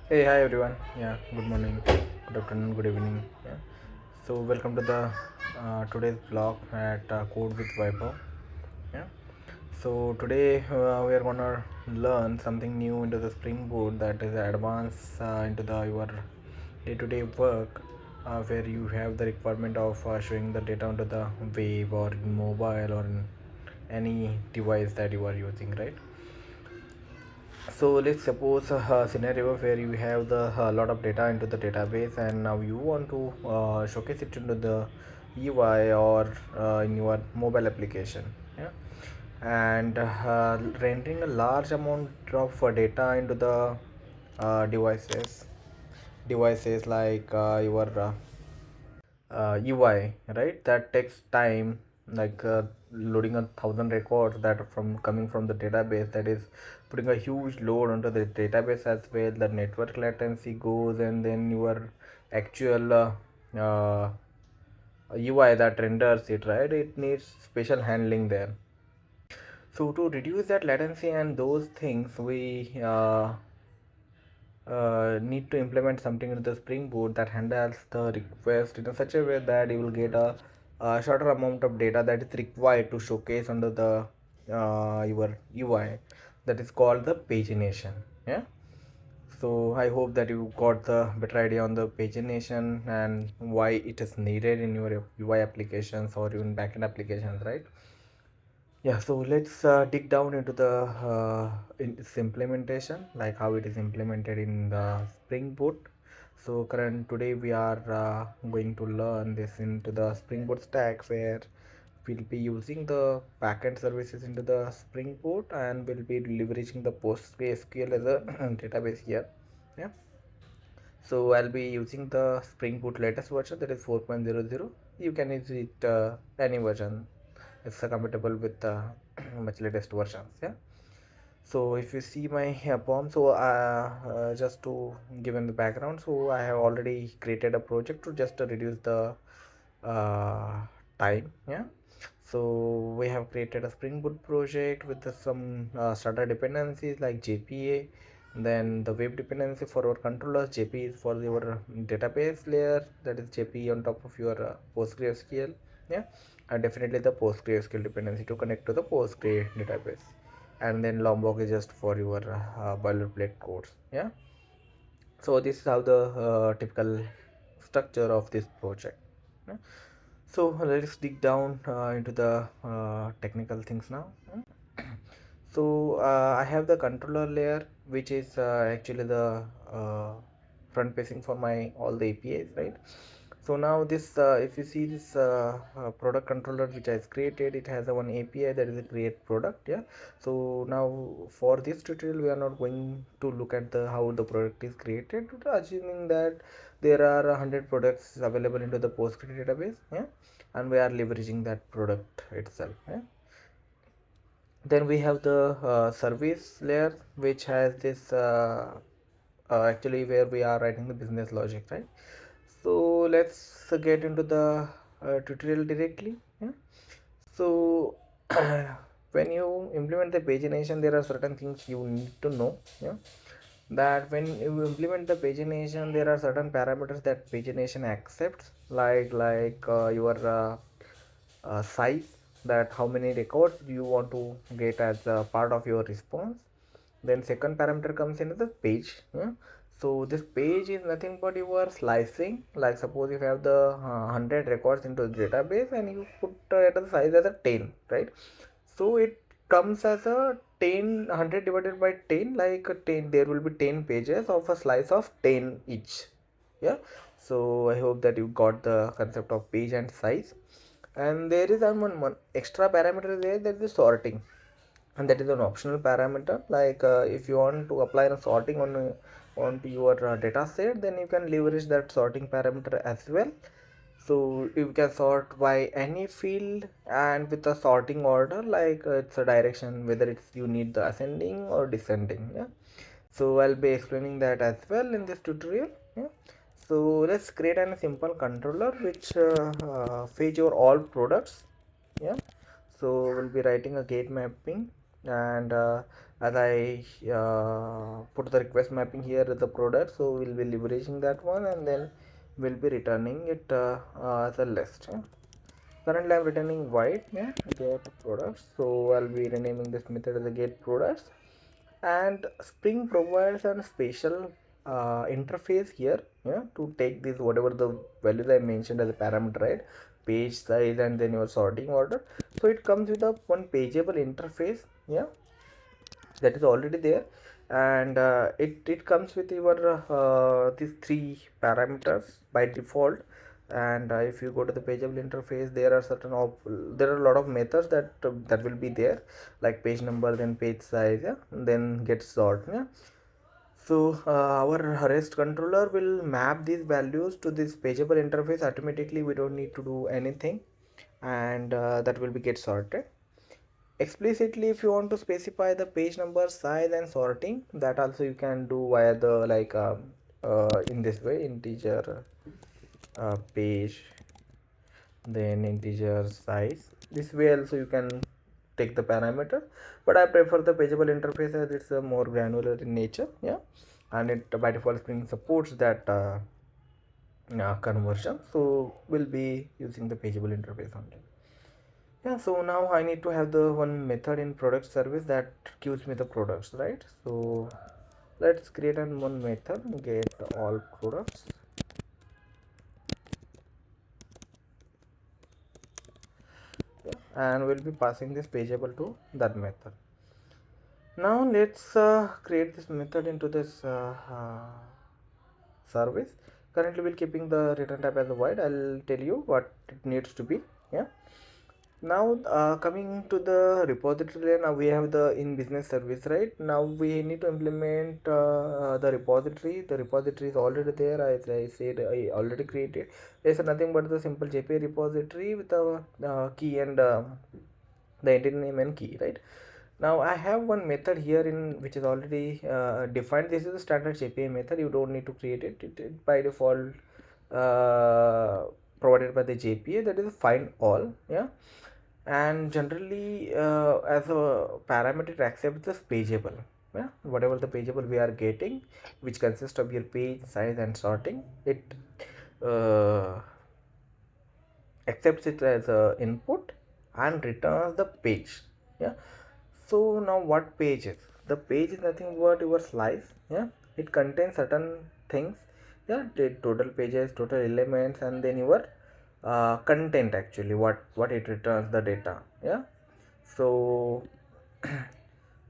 Hey, hi everyone. Yeah, good morning, good afternoon, good evening. Yeah, so welcome to the today's vlog at Code with Vaibhav. Yeah, so today we are gonna learn something new into the Spring Boot that is advanced into the your day-to-day work, where you have the requirement of showing the data onto the web or in mobile or in any device that you are using, right? So let's suppose a scenario where you have the lot of data into the database, and now you want to showcase it into the UI or in your mobile application. Yeah, and rendering a large amount of data into the devices like your UI, right? That takes time, like loading 1,000 records that are from coming from the database. That is putting a huge load onto the database as well. The network latency goes, and then your actual UI that renders it, right? It needs special handling there. So to reduce that latency and those things, we need to implement something into the Spring Boot that handles the request in a such a way that you will get a shorter amount of data that is required to showcase under the your UI, that is called the pagination. Yeah, so I hope that you got the better idea on the pagination and why it is needed in your UI applications or even backend applications, right? Yeah, so let's dig down into the its implementation, like how it is implemented in the Spring Boot. So current today we are going to learn this into the Spring Boot stack, where we'll be using the backend services into the Spring Boot, and we'll be leveraging the PostgreSQL as a database here. Yeah. So I'll be using the Spring Boot latest version, that is 4.00. You can use it any version. It's compatible with much latest versions. Yeah. So if you see my POM, so just to give in the background, so I have already created a project to just reduce the uh, time. Yeah. So we have created a Spring Boot project with some starter dependencies like JPA, then the web dependency for our controllers. JP is for your database layer, that is JP on top of your PostgreSQL. Yeah, and definitely the PostgreSQL dependency to connect to the Postgre database, and then Lombok is just for your boilerplate codes. Yeah, so this is how the typical structure of this project. Yeah? So let's dig down into the technical things now. So I have the controller layer, which is actually the uh, front facing for my all the APIs, right? So now this, if you see this product controller which I created, it has a one API, that is a create product. Yeah. So now for this tutorial, we are not going to look at the how the product is created, assuming that there are 100 products available into the Postgre database. Yeah, and we are leveraging that product itself. Yeah. Then we have the service layer, which has this actually where we are writing the business logic, right? So let's get into the tutorial directly. Yeah. So when you implement the pagination, there are certain things you need to know. Yeah, that when you implement the pagination, there are certain parameters that pagination accepts, like your size, that how many records you want to get as a part of your response. Then second parameter comes into the page. Yeah? So this page is nothing but your slicing, like suppose if you have the 100 records into the database and you put at the size as a 10, right? So it comes as a 10, 100 divided by 10, like a 10, there will be 10 pages of a slice of 10 each. Yeah, so I hope that you got the concept of page and size. And there is one extra parameter there, that is sorting, and that is an optional parameter. Like if you want to apply a sorting onto your data set, then you can leverage that sorting parameter as well. So you can sort by any field and with a sorting order, like it's a direction, whether it's you need the ascending or descending. Yeah, so I'll be explaining that as well in this tutorial. Yeah, so let's create a simple controller which fetch your all products. Yeah, so we'll be writing a gate mapping and as I put the request mapping here as the product, so we'll be leveraging that one, and then we'll be returning it as a list. Yeah. Currently I'm returning white, yeah, get products, so I'll be renaming this method as a get products. And Spring provides a special interface here, yeah, to take this whatever the values I mentioned as a parameter, right, page size and then your sorting order. So it comes with a one pageable interface, yeah, that is already there, and it comes with your these three parameters by default. And if you go to the pageable interface, there are there are a lot of methods that will be there, like page number, then page size, yeah, and then get sort, yeah. So our REST controller will map these values to this pageable interface automatically. We don't need to do anything, and that will be get sorted. Explicitly, if you want to specify the page number, size and sorting, that also you can do via the in this way, integer page, then integer size. This way also you can take the parameter, but I prefer the pageable interface as it's more granular in nature, yeah, and it by default Spring supports that conversion, so we'll be using the pageable interface only. Yeah, so now I need to have the one method in product service that gives me the products, right? So let's create an one method, get all products, and we'll be passing this pageable to that method. Now let's create this method into this service. Currently we'll keeping the return type as a void. I'll tell you what it needs to be. Yeah. Now coming to the repository, now we have the in business service, right? Now we need to implement the repository is already there. As I said, I already created. It's nothing but the simple JPA repository with a key and the entity name and key, right? Now I have one method here in which is already defined. This is a standard JPA method. You don't need to create it. It by default provided by the JPA, that is find all, yeah. And generally as a parameter it accepts this pageable, yeah, whatever the pageable we are getting, which consists of your page size and sorting, it uh, accepts it as a input and returns the page, yeah. So now what page is? The page is nothing but your slice, yeah. It contains certain things, yeah, the total pages, total elements, and then your content, actually what it returns the data, yeah. So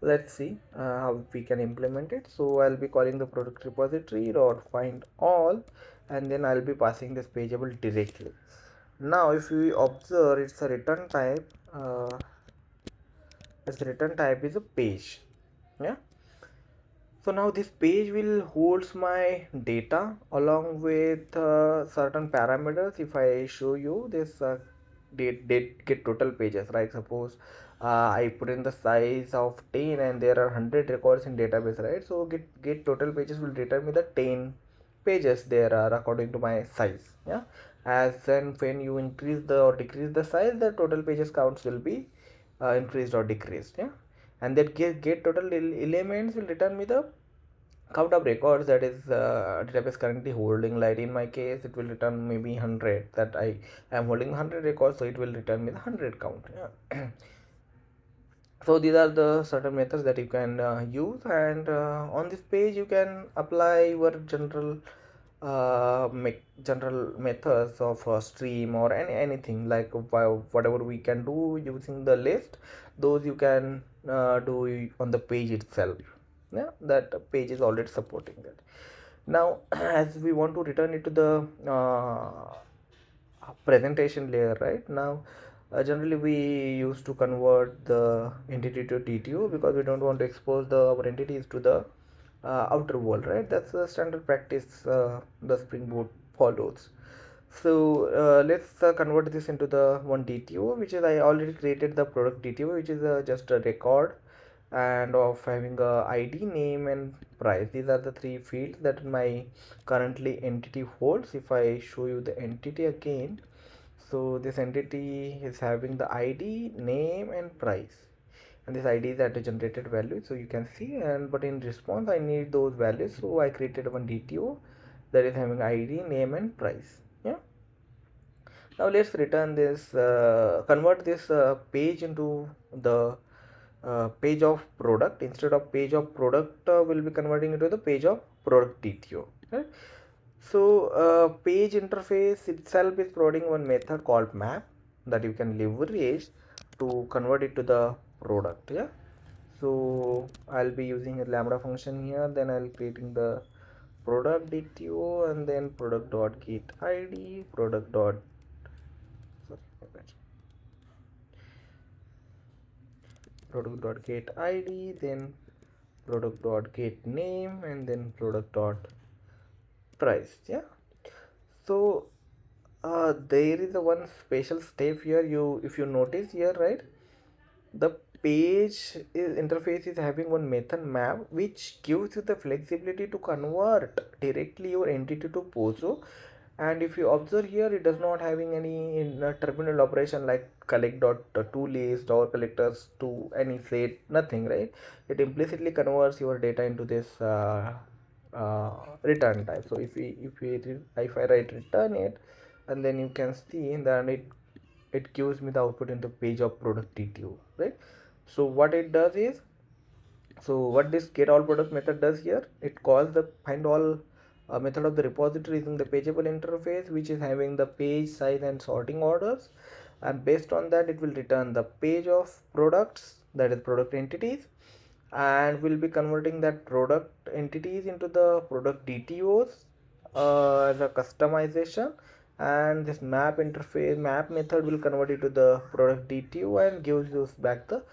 let's see how we can implement it. So I'll be calling the product repository or find all, and then I'll be passing this pageable directly. Now if we observe, it's a return type, its return type is a page, yeah. So now this page will holds my data along with certain parameters. If I show you this date get total pages, right? Suppose I put in the size of 10 and there are 100 records in database, right? So get total pages will return me the 10 pages there are according to my size, yeah. As then when you increase the or decrease the size, the total pages counts will be increased or decreased, yeah. And that get total elements will return me the count of records that is database currently holding. Like in my case it will return maybe 100, that I am holding 100 records, so it will return me the 100 count, yeah. So these are the certain methods that you can use, and on this page you can apply your general methods of stream or anything, like whatever we can do using the list, those you can do on the page itself, yeah. That page is already supporting that. Now as we want to return it to the presentation layer, right? Now generally we used to convert the entity to DTO because we don't want to expose our entities to the outer world, right? That's the standard practice the Spring Boot follows. So let's convert this into the one DTO, which is I already created the product DTO, which is just a record and of having a ID, name and price. These are the three fields that my currently entity holds. If I show you the entity again, so this entity is having the ID, name and price. and this id is at a generated value, so you can see. And but in response I need those values, so I created one DTO that is having id, name and price. Yeah, now let's return this, convert this page into the page of product. Instead of page of product, we'll be converting into the page of product DTO, right? So page interface itself is providing one method called map that you can leverage to convert it to the product. Yeah, so I'll be using a lambda function here, then I'll creating the product DTO, and then product dot get id, product dot, sorry, product dot get id, then product dot get name, and then product dot price. Yeah, so there is a one special step here. You, if you notice here, right, the page interface is having one method map which gives you the flexibility to convert directly your entity to POSO. And if you observe here, it does not having any terminal operation like collect dot to list or collectors to any set, nothing, right? It implicitly converts your data into this return type. So if I write return it, and then you can see that it gives me the output in the page of product DTO, right? So what it does is, so what this get all product method does here, it calls the find all method of the repository using the pageable interface, which is having the page size and sorting orders, and based on that it will return the page of products, that is product entities, and we'll be converting that product entities into the product DTOs as a customization. And this map interface map method will convert it to the product DTO and gives you back the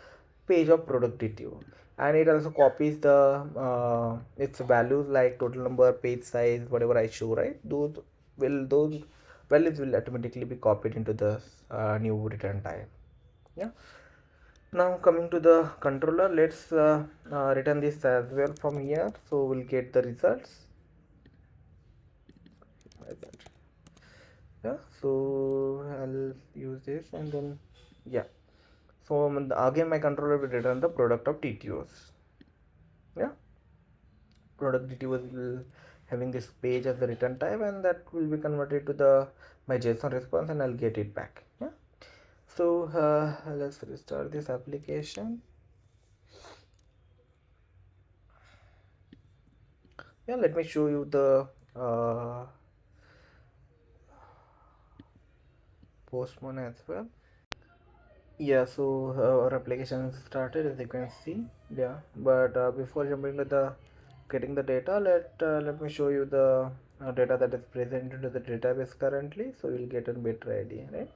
page of product DTO. And it also copies the its values like total number, page size, whatever I show, right? Those values will automatically be copied into the new return type. Yeah, now coming to the controller, let's return this as well from here, so we'll get the results like that. Yeah, so I'll use this, and then yeah, so again my controller will return the product of TTOs. Yeah, product DTOs will having this page as the return type, and that will be converted to the my JSON response, and I'll get it back. Yeah, so let's restart this application. Yeah, let me show you the postman as well. Yeah, so our application started, as you can see. Yeah, but before jumping to the getting the data, let me show you the data that is present into the database currently, so you'll get a better idea, right?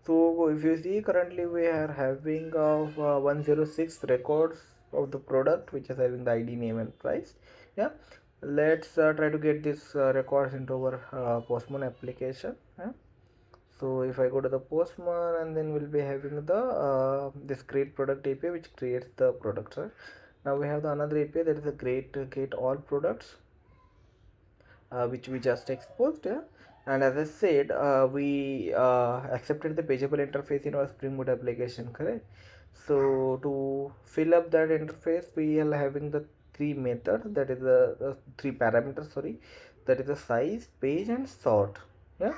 So if you see, currently we are having of 106 records of the product, which is having the ID, name and price. Yeah, let's try to get this records into our postman application. Yeah? So if I go to the postman, and then we'll be having the this create product API which creates the products, right? Now we have the another API that is a create all products, which we just exposed. Yeah, and as I said, we accepted the pageable interface in our Spring Boot application, correct? So to fill up that interface, we are having the three methods, that is the three parameters, sorry, that is the size, page and sort. Yeah,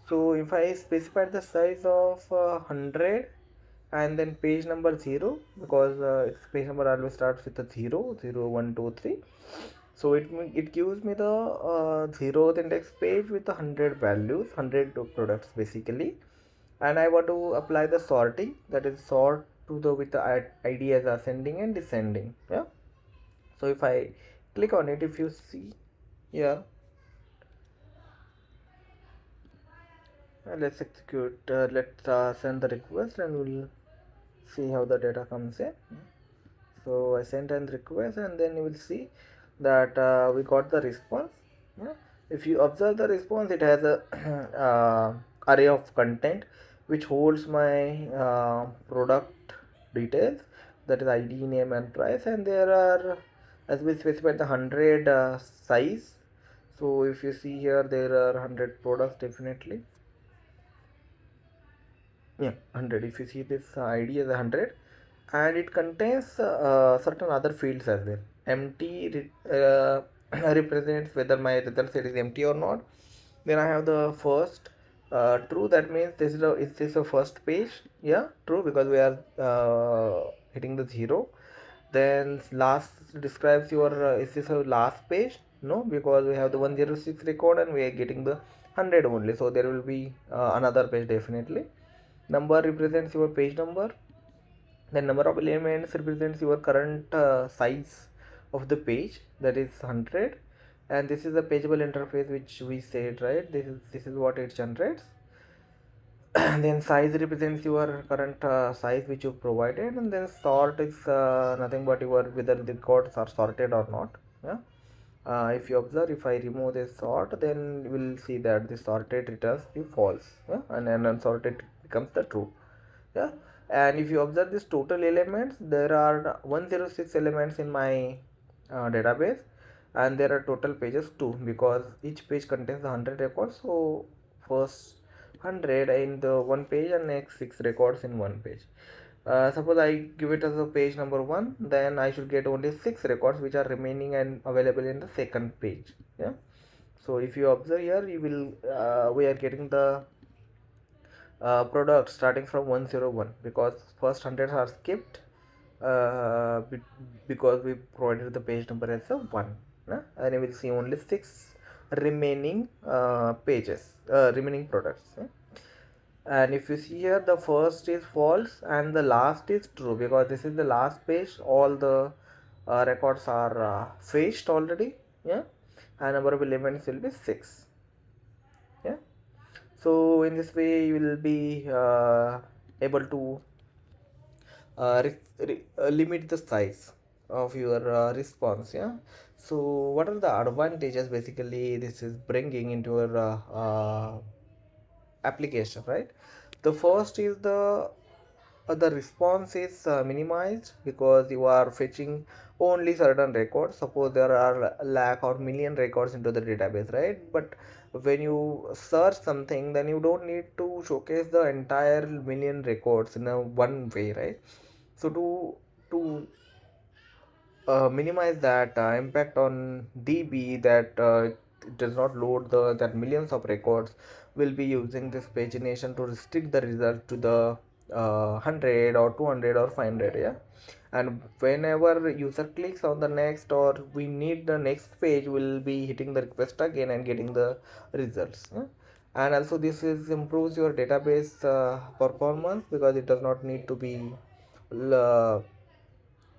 so if I specify the size of 100, and then page number 0, because page number always starts with a 0, 0, 1, 2, 3. So it gives me the 0th index page with 100 values, 100 products basically. And I want to apply the sorting, that is sort to the with the ID as ascending and descending. Yeah, so if I click on it, if you see here, let's execute, let's send the request, and we'll see how the data comes in. So I sent an request, and then you will see that we got the response. Yeah? If you observe the response, it has a array of content which holds my product details, that is ID, name and price, and there are, as we specified, the 100 size. So if you see here, there are 100 products definitely. Yeah, 100. If you see this ID as 100, and it contains certain other fields as well. Empty represents whether my result set is empty or not. Then I have the first true, that means is this a first page? Yeah, true, because we are hitting the 0. Then last describes your is this a last page? No, because we have the 106 record and we are getting the 100 only, so there will be another page definitely. Number represents your page number. The number of elements represents your current size of the page, that is 100. And this is the pageable interface which we said, right? This is what it generates. Then size represents your current size which you provided, and then sort is nothing but your whether the records are sorted or not. Yeah. If you observe, if I remove this sort, then you will see that the sorted returns the false, yeah? And then unsorted becomes the true. Yeah. And if you observe this total elements, there are 106 elements in my database, and there are total pages 2, because each page contains 100 records. So first 100 in the one page and next 6 records in one page. Suppose I give it as a page number 1, then I should get only 6 records which are remaining and available in the second page. Yeah. So if you observe here, you will we are getting the product starting from 101, because first 100 are skipped because we provided the page number as a 1, and you will see only 6 remaining pages, remaining products. And if you see here, the first is false and the last is true, because this is the last page, all the records are fetched already. Yeah. And number of elements will be 6. Yeah. So in this way you will be able to limit the size of your response. Yeah. So what are the advantages basically this is bringing into your application, right? The first is the response is minimized, because you are fetching only certain records. Suppose there are lakh or million records into the database, right? But when you search something, then you don't need to showcase the entire million records in a one way, right? So to minimize that impact on DB, that it does not load the that millions of records, will be using this pagination to restrict the result to the 100 or 200 or 500. Yeah. And whenever user clicks on the next, or we need the next page, we'll be hitting the request again and getting the results. Yeah? And also this is improves your database performance, because it does not need to be uh,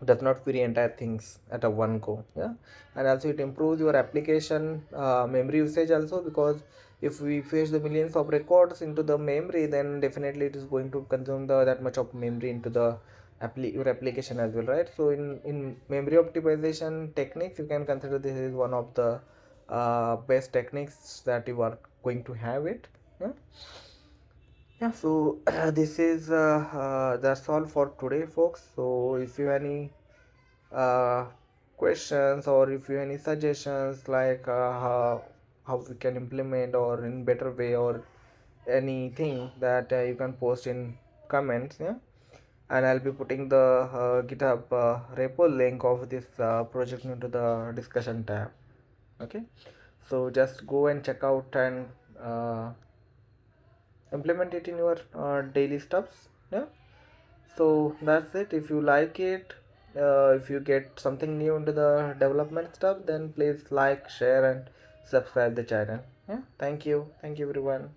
does not query entire things at a one go. Yeah. And also it improves your application memory usage also, because if we fetch the millions of records into the memory, then definitely it is going to consume that much of memory into the your application as well, right? So in memory optimization techniques, you can consider this is one of the best techniques that you are going to have it. Yeah. Yeah. So this is that's all for today, folks. So if you have any uh, questions, or if you have any suggestions, like how we can implement or in better way, or anything, that you can post in comments. Yeah. And I'll be putting the GitHub repo link of this project into the discussion tab. Okay. So just go and check out and uh, implement it in your daily stuffs. Yeah. So that's it. If you like it, if you get something new into the development stuff, then please like, share, and subscribe the channel. Yeah. Thank you everyone.